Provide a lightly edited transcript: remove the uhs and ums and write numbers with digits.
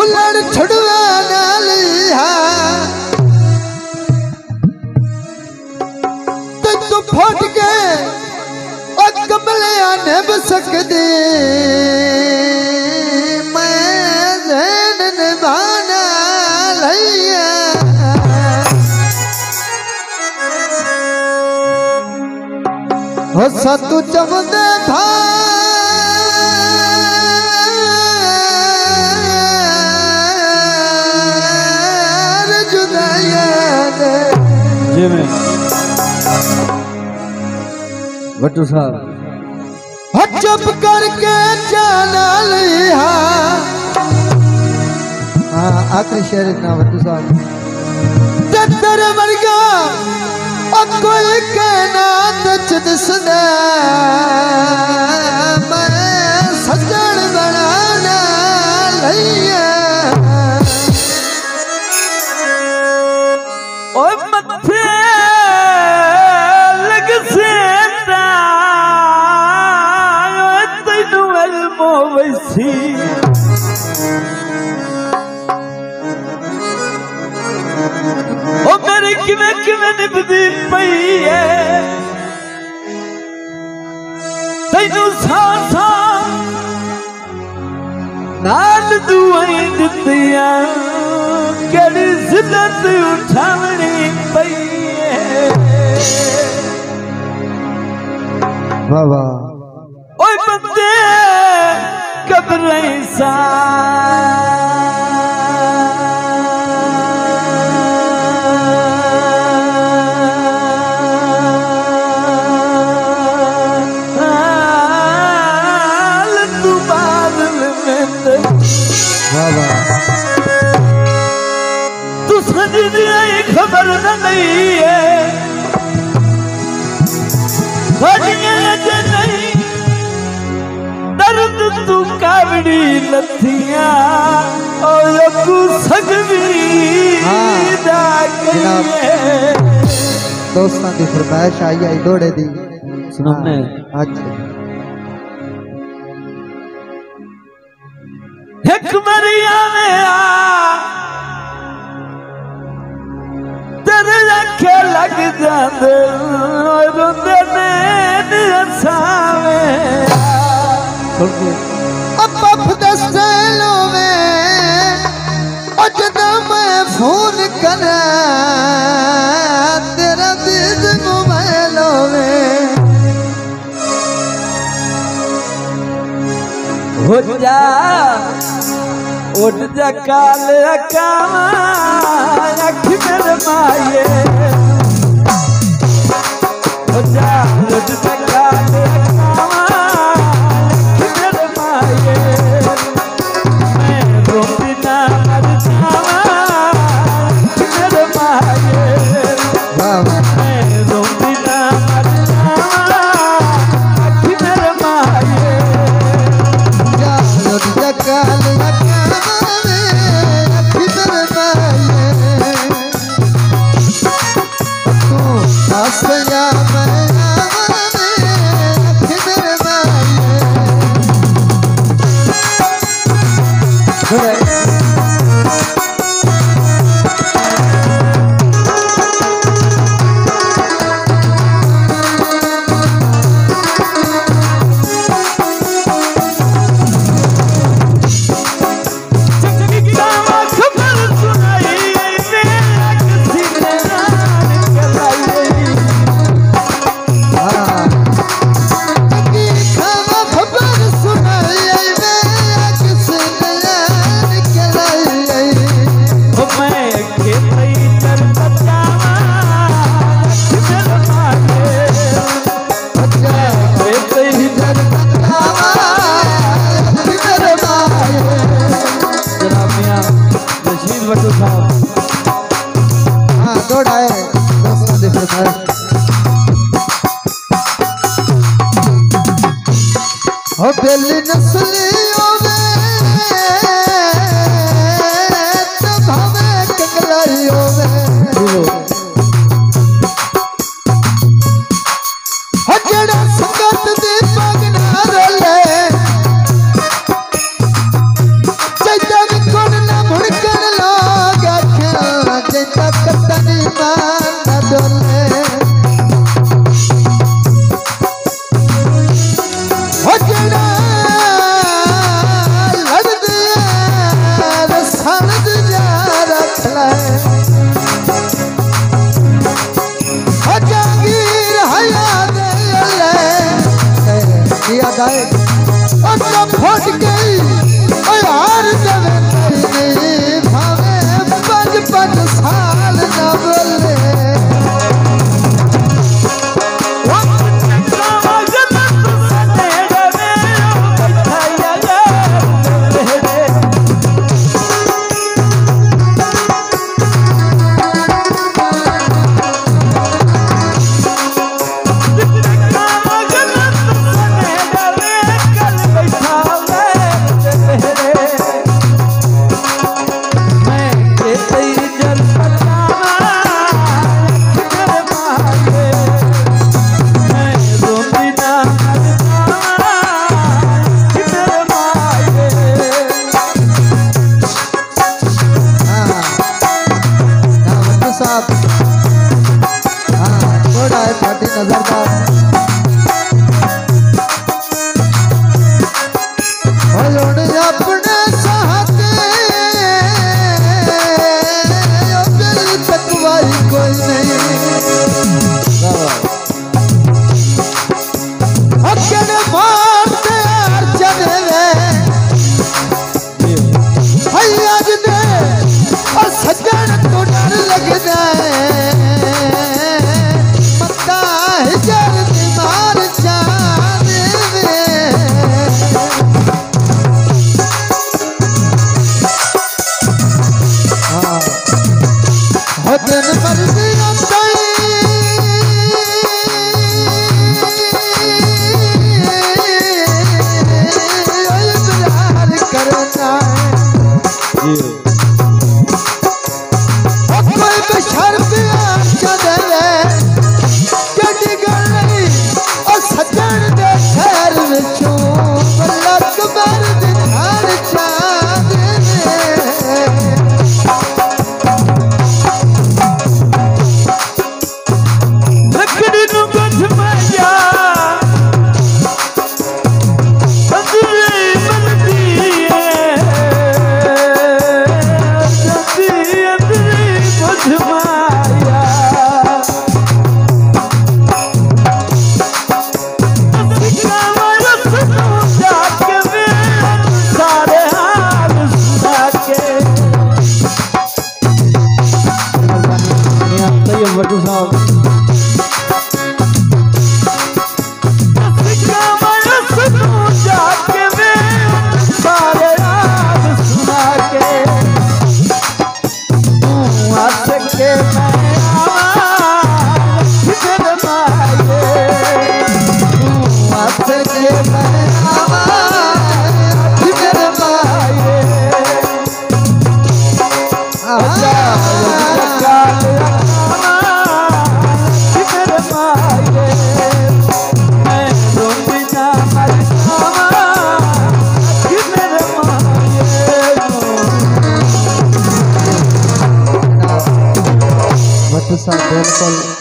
हुलड़ छुड़वा लिया तू फट के और कमले आने बसकदे मैं जैन निभाना लिया हो सतु चमदे भार जुदाया जी में भट्टू साहब चुप करके जाना लिया हाँ आखिरी शेर इतना भट्टू साहब तेरे वर्गा और कोई कहना तुझ सुना मैं सजन बनाना लिया ओए मत्थे लग सेता ओए तैनू अलमो वैसी ओ मेरे किवें निभदी पई है तैनू सांसा नाल दुआई दित्तियां केड़ी जिद्दत उठावनी पई है वाह वाह ओए बंदे कब्रें सा तू समझ खबर नहीं है नहीं दर्द तू कावड़ी लथिया और तू सजवी दोस्तों की फरमाइश आई दौड़े दी सुनाने अच्छा एक मरिया में तेरे आखे लग जाते रोंदे नैन हसावे अब दस्तेलों में जब मैं फोन करा तेरा दिल मोबाइलों में हो जा उठ जा काले कामा अख मेरे माये हो जा उठ जा काले कामा अख मेरे माये मैं रोती ना मर जावा अख मेरे माये मैं रोती ना मर जावा अख मेरे माये उठ जा काले हो बेली नस्लियों में तो भावे कंगलाइयों में हो जड़ा संगत दी पगना रोले चैता भी कौन ना हट गई ओ यार जब नहीं भावे 55 साल न बोले नजरदार अपने चाहते दिल तकवाई कोई नहीं अकेले मारते चले भैया जी ने और सज्जन तो डर लग जाए दिन मर्जी करना कोई बशर और सज्जन दे शहर विचों लक बर दिखार वड्डू साहब बिल्कुल